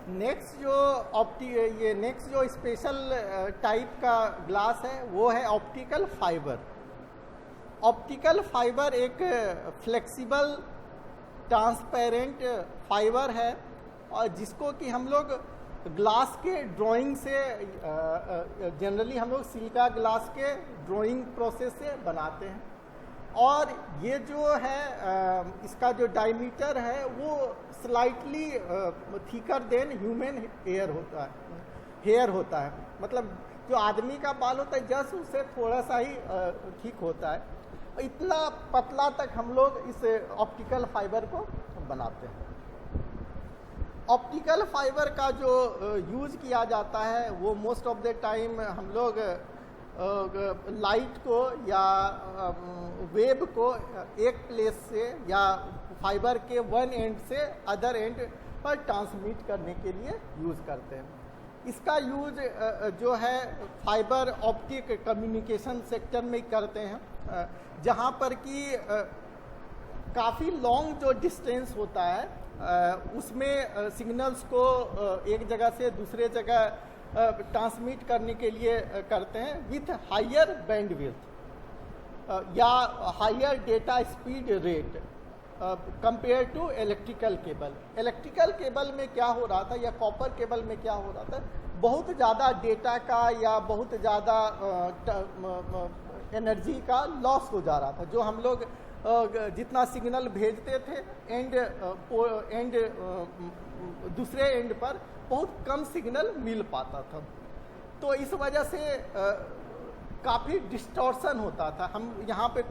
Next जो special type का glass है वो है ऑप्टिकल फाइबर। ऑप्टिकल फाइबर एक फ्लेक्सिबल ट्रांसपेरेंट फाइबर है और जिसको कि हम लोग ग्लास के ड्राइंग से जनरली हम लोग सिलिका ग्लास के ड्राइंग प्रोसेस से बनाते हैं। और ये जो है इसका जो डायमीटर है वो slightly thicker than human hair होता है। मतलब जो आदमी का बाल होता है जस्ट उससे थोड़ा सा ही ठीक होता है। इतना पतला तक हम लोग इस ऑप्टिकल फाइबर को बनाते हैं। ऑप्टिकल फाइबर का जो यूज़ किया जाता है वो मोस्ट ऑफ द टाइम हम लोग लाइट को या वेब को एक प्लेस से या फाइबर के वन एंड से अदर एंड पर ट्रांसमिट करने के लिए यूज़ करते हैं। इसका यूज जो है फाइबर ऑप्टिक कम्युनिकेशन सेक्टर में करते हैं, जहाँ पर कि काफ़ी लॉन्ग जो डिस्टेंस होता है उसमें सिग्नल्स को एक जगह से दूसरे जगह ट्रांसमिट करने के लिए करते हैं विथ हायर बैंडविड्थ या higher data speed rate compare to electrical cable. Electrical cable में क्या हो रहा था या कॉपर केबल में क्या हो रहा था, बहुत ज़्यादा डेटा का या बहुत ज़्यादा एनर्जी का लॉस हो जा रहा था। जो हम लोग जितना सिग्नल भेजते थे एंड दूसरे एंड पर बहुत कम सिग्नल मिल पाता था। तो इस वजह से काफ़ी डिस्टॉर्शन होता था। हम यहाँ पे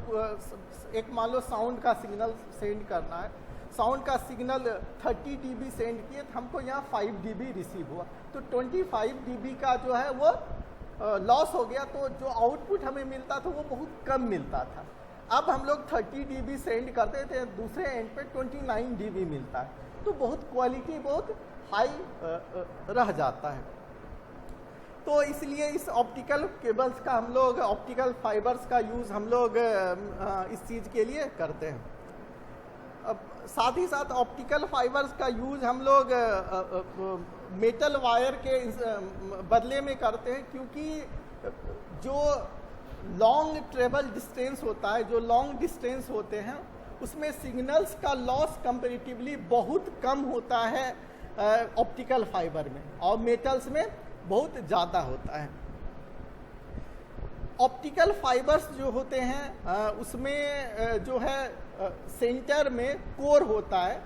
एक मान लो साउंड का सिग्नल सेंड करना है, साउंड का सिग्नल 30 dB सेंड किए तो हमको यहाँ 5 dB रिसीव हुआ, तो 25 dB का जो है वो लॉस हो गया। तो जो आउटपुट हमें मिलता था वो बहुत कम मिलता था। अब हम लोग 30 dB सेंड करते थे, दूसरे एंड पे 29 dB मिलता है, तो बहुत क्वालिटी बहुत हाई रह जाता है। तो इसलिए इस ऑप्टिकल केबल्स का हम लोग ऑप्टिकल फाइबर्स का यूज़ हम लोग इस चीज़ के लिए करते हैं। अब साथ ही साथ ऑप्टिकल फाइबर्स का यूज़ हम लोग मेटल वायर के बदले में करते हैं, क्योंकि जो लॉन्ग ट्रेवल डिस्टेंस होता है, जो लॉन्ग डिस्टेंस होते हैं उसमें सिग्नल्स का लॉस कंपैरेटिवली बहुत कम होता है ऑप्टिकल फाइबर में, और मेटल्स में बहुत ज़्यादा होता है। ऑप्टिकल फाइबर्स जो होते हैं उसमें जो है सेंटर में कोर होता है,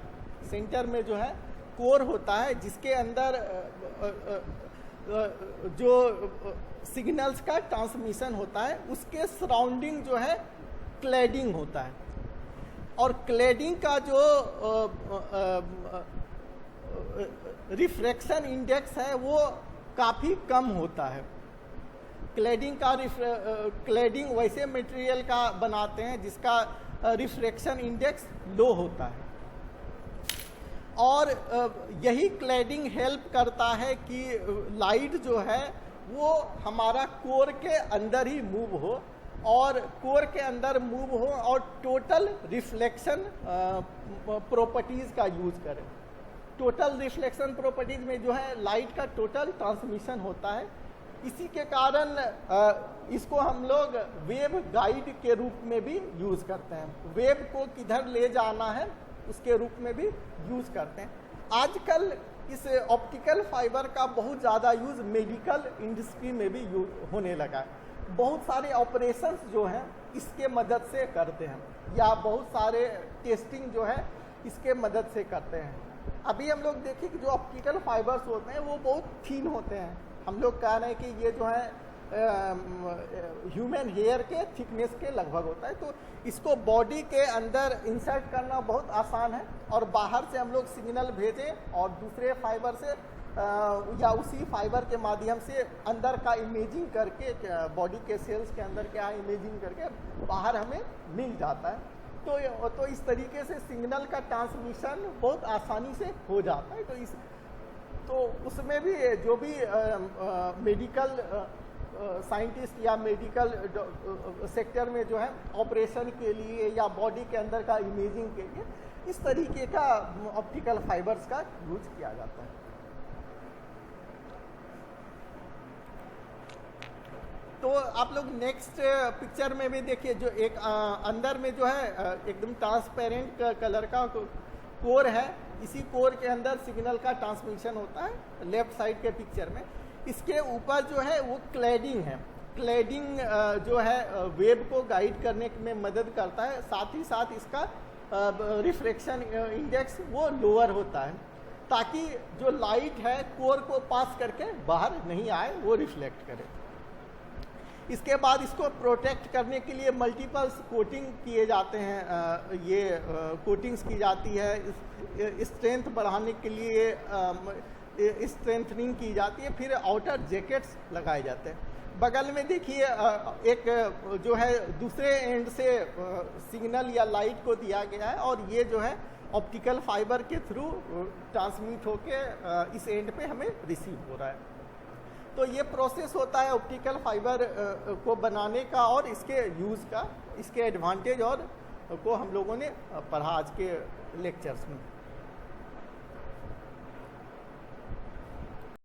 सेंटर में जो है कोर होता है जिसके अंदर जो सिग्नल्स का ट्रांसमिशन होता है, उसके सराउंडिंग जो है क्लैडिंग होता है। और क्लैडिंग का जो रिफ्रैक्शन इंडेक्स है वो काफ़ी कम होता है। क्लैडिंग वैसे मटेरियल का बनाते हैं जिसका रिफ्रैक्शन इंडेक्स लो होता है, और यही क्लैडिंग हेल्प करता है कि लाइट जो है वो हमारा कोर के अंदर ही मूव हो, और कोर के अंदर मूव हो और टोटल रिफ्लेक्शन प्रॉपर्टीज़ का यूज़ करें। टोटल रिफ्लेक्शन प्रॉपर्टीज़ में जो है लाइट का टोटल ट्रांसमिशन होता है। इसी के कारण इसको हम लोग वेव गाइड के रूप में भी यूज़ करते हैं। वेव को किधर ले जाना है उसके रूप में भी यूज़ करते हैं। आजकल इस ऑप्टिकल फाइबर का बहुत ज़्यादा यूज़ मेडिकल इंडस्ट्री में भी होने लगा है। बहुत सारे ऑपरेशंस जो हैं इसके मदद से करते हैं, या बहुत सारे टेस्टिंग जो है इसके मदद से करते हैं। अभी हम लोग देखें कि जो ऑप्टिकल फाइबर्स होते हैं वो बहुत थीन होते हैं। हम लोग कह रहे हैं कि ये जो है ह्यूमन हेयर के थिकनेस के लगभग होता है, तो इसको बॉडी के अंदर इंसर्ट करना बहुत आसान है, और बाहर से हम लोग सिग्नल भेजें और दूसरे फाइबर से या उसी फाइबर के माध्यम से अंदर का इमेजिंग करके बॉडी के सेल्स के अंदर क्या इमेजिंग करके बाहर हमें मिल जाता है। तो इस तरीके से सिग्नल का ट्रांसमिशन बहुत आसानी से हो जाता है। तो उसमें भी जो भी मेडिकल साइंटिस्ट या मेडिकल सेक्टर में जो है ऑपरेशन के लिए या बॉडी के अंदर का इमेजिंग के लिए इस तरीके का ऑप्टिकल फाइबर्स का यूज किया जाता है। तो आप लोग नेक्स्ट पिक्चर में भी देखिए, जो एक अंदर में जो है एकदम ट्रांसपेरेंट कलर का कोर है, इसी कोर के अंदर सिग्नल का ट्रांसमिशन होता है लेफ्ट साइड के पिक्चर में। इसके ऊपर जो है वो क्लैडिंग है। क्लैडिंग जो है वेव को गाइड करने में मदद करता है, साथ ही साथ इसका रिफ्लेक्शन इंडेक्स वो लोअर होता है, ताकि जो लाइट है कोर को पास करके बाहर नहीं आए, वो रिफ्लेक्ट करे। इसके बाद इसको प्रोटेक्ट करने के लिए मल्टीपल कोटिंग किए जाते हैं, ये कोटिंग्स की जाती है, स्ट्रेंथ बढ़ाने के लिए स्ट्रेंथनिंग की जाती है, फिर आउटर जैकेट्स लगाए जाते हैं। बगल में देखिए एक जो है दूसरे एंड से सिग्नल या लाइट को दिया गया है, और ये जो है ऑप्टिकल फाइबर के थ्रू ट्रांसमिट होके इस एंड पे हमें रिसीव हो रहा है। तो ये प्रोसेस होता है ऑप्टिकल फाइबर को बनाने का और इसके यूज़ का, इसके एडवांटेज और को हम लोगों ने पढ़ा आज के लेक्चर्स में।